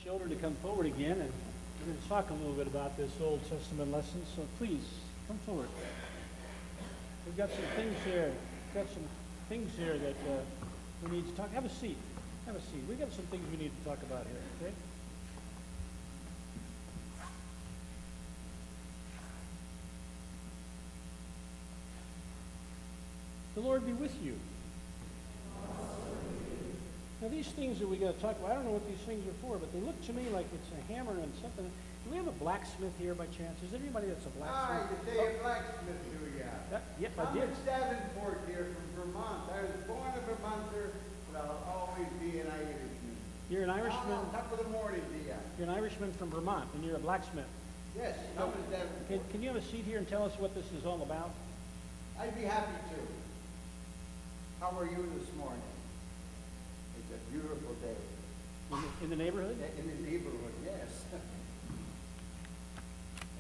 children to come forward again, and we're going to talk a little bit about this Old Testament lesson, so please come forward. We've got some things here. That we need to talk. Have a seat. Have a seat. We've got some things we need to talk about here, okay? The Lord be with you. Now these things that we got to talk about, I don't know what these things are for, but they look to me like it's a hammer and something. Do we have a blacksmith here by chance? Is there anybody that's a blacksmith? You say a blacksmith, do you? Yep, I did. I'm in Davenport here from Vermont. I was born a Vermonter, but I'll always be an Irishman. You're an Irishman? Top of the morning, do you? You're an Irishman from Vermont, and you're a blacksmith. Yes, I'm in Davenport. Can you have a seat here and tell us what this is all about? I'd be happy to. How are you this morning? It's a beautiful day. In the neighborhood? In the neighborhood, yes.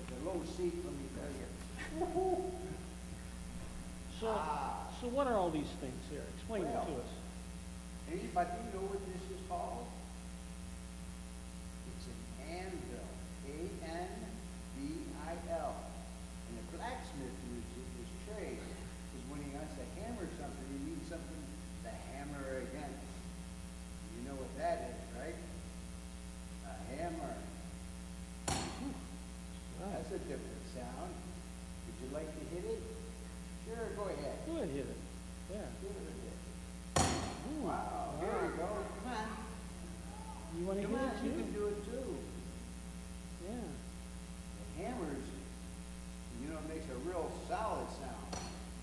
It's a low seat, let me tell you. So what are all these things here? Explain them to us. Anybody know what this is called? It's an anvil. A-N-V-I-L. And a blacksmith uses this trade because when he wants to hammer something, he needs something to hammer against. You know what that is, right? A hammer. That's a different sound. Would you like to hit it? Sure, go ahead. Go ahead, hit it. Yeah. Give it a hit. Ooh. Wow, here we go. Come on. You want to hit it too? You can do it too. Yeah. The hammers, you know, it makes a real solid sound.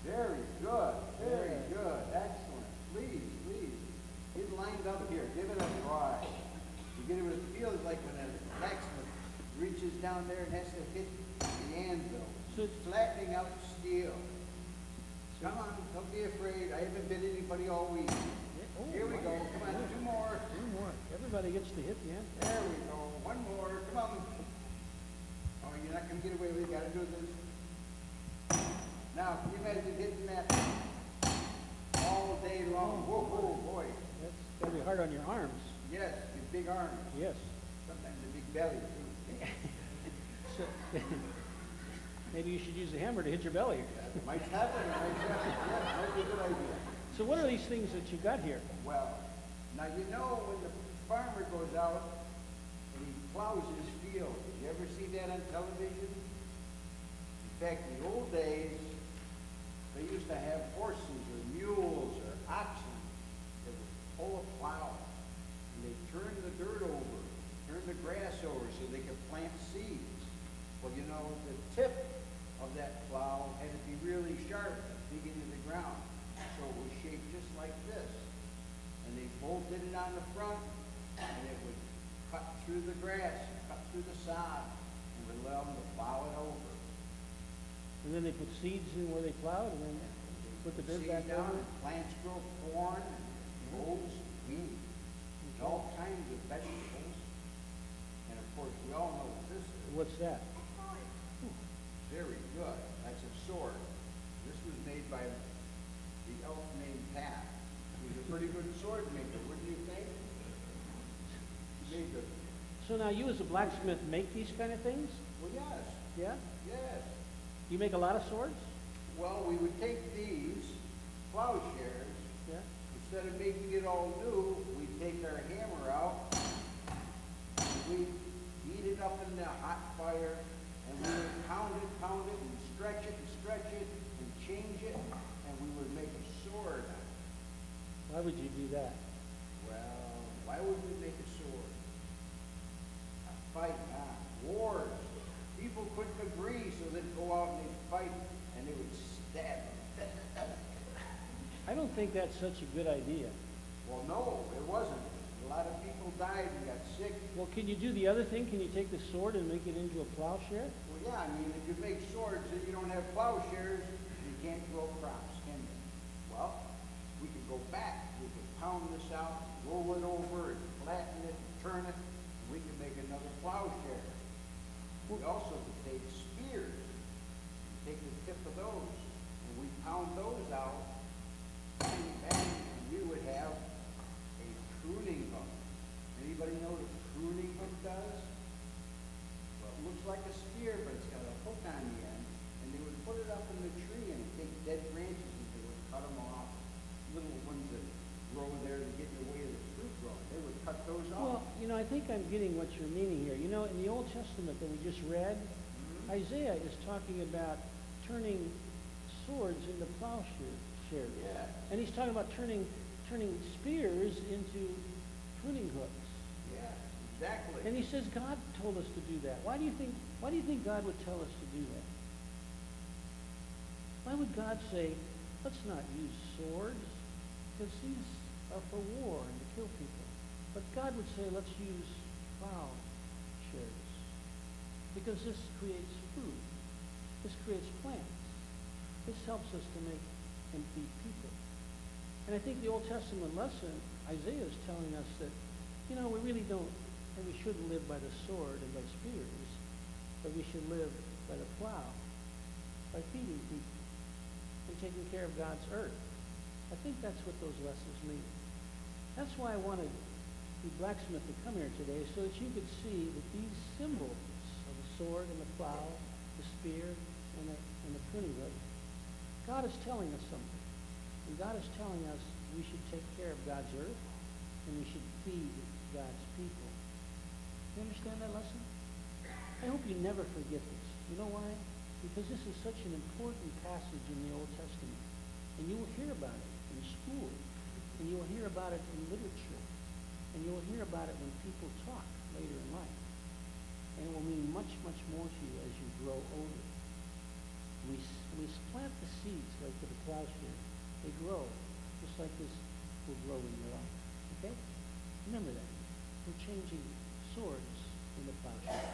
Very good. Very good. Excellent. Please, please. Get lined up here. Give it a try. You get it feels like when a blacksmith reaches down there and has to hit the anvil. So it's flattening out steel. Come on, don't be afraid. I haven't bit anybody all week. Oh, here we go. Come on, two more. Two more. Everybody gets to hit the anvil. There we go. One more. Come on. Oh, you're not going to get away with it. You got to do this. Now, can you imagine hitting that all day long? Whoa, boy. That's got to be hard on your arms. Yes, your big arms. Yes. Sometimes a big belly, too. So, maybe you should use the hammer to hit your belly. It might happen. Yeah, might be a good idea. So what are these things that you got here? Well, now you know when the farmer goes out and he plows his field. Did you ever see that on television? In fact, in the old days, they used to have horses or mules or oxen that would pull a plow. And they'd turn the dirt over, turn the grass over so they could plant seeds. Well, you know, the tip of that plow had to be really sharp to dig into the ground. So it was shaped just like this. And they bolted it on the front, and it would cut through the grass, cut through the sod, and would allow them to plow it over. And then they put seeds in where they plowed, and then put the dirt back down, over it? plants grow corn, oats, wheat, all kinds of vegetables. And of course, we all know what this is. What's that? Very good. That's a sword. This was made by the elf named Pat. He was a pretty good sword maker, wouldn't you think? He made the... So now you as a blacksmith make these kind of things? Well, yes. Yeah? Yes. You make a lot of swords? Well, we would take these plowshares. Yeah. Instead of making it all new, we'd take our hammer out, and we'd heat it up in the hot fire, and we would pound it, and stretch it, and change it, and we would make a sword. Why would you do that? Well, why would we make a sword? A fight, wars. People couldn't agree, so they'd go out and they'd fight, and they would stab them. I don't think that's such a good idea. Well, no, it wasn't. A lot of people died and got sick. Well, can you do the other thing? Can you take the sword and make it into a plowshare? Well, yeah, I mean, if you make swords and you don't have plowshares, you can't grow crops, can you? Well, we could go back. We could pound this out, roll it over, and flatten it, and turn it, and we could make another plowshare. We also could take spears, and take the tip of those, and we pound those out, bang, bang, and we would have a pruning hook. Anybody know what a pruning hook does? Well, it looks like a spear, but it's got a hook on the end, and they would put it up in the tree and take dead branches and they would cut them off. Little ones that grow there to get in the way of the fruit growing. They would cut those Well, off. I think I'm getting what you're meaning here. In the Old Testament that we just read, Isaiah is talking about turning swords into plowshares. Yeah. And he's talking about turning spears into pruning hooks. Yeah, exactly. And he says God told us to do that. Why do you think God would tell us to do that? Why would God say, let's not use swords, because these are for war and to kill people. But God would say, let's use plowshares, because this creates food. This creates plants. This helps us to make and feed people. And I think the Old Testament lesson, Isaiah is telling us that, we really don't, and we shouldn't live by the sword and by spears, but we should live by the plow, by feeding people, and taking care of God's earth. I think that's what those lessons mean. That's why I wanted the blacksmith to come here today, so that you could see that these symbols of the sword and the plow, the spear and the pruning hook, God is telling us something. And God is telling us we should take care of God's earth and we should feed God's people. You understand that lesson? I hope you never forget this. You know why? Because this is such an important passage in the Old Testament. And you will hear about it in school. And you will hear about it in literature. And you will hear about it when people talk later in life. And it will mean much, much more to you as you grow older. We plant the seeds like with a plowshare. They grow just like this will grow in your life. Okay? Remember that. We're changing swords into plowshares.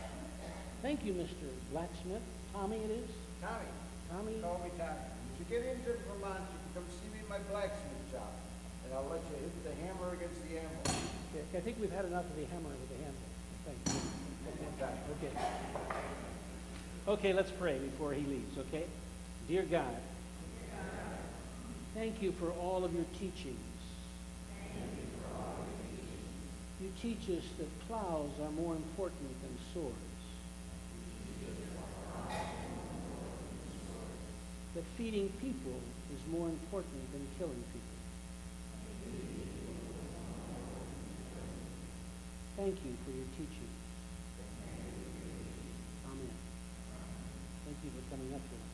Thank you, Mr. Blacksmith. Tommy it is? Tommy. Tommy? Call me Tommy. If you get into Vermont, you can come see me in my blacksmith shop. And I'll let you hit the hammer against the anvil. Okay, I think we've had enough of the hammer with the handle. Thank you. Okay. Okay, let's pray before he leaves, okay? Dear God, thank you for all of your teachings. You teach us that plows are more important than swords. That feeding people is more important than killing people. Thank you for your teaching. Amen. Thank you for coming up here.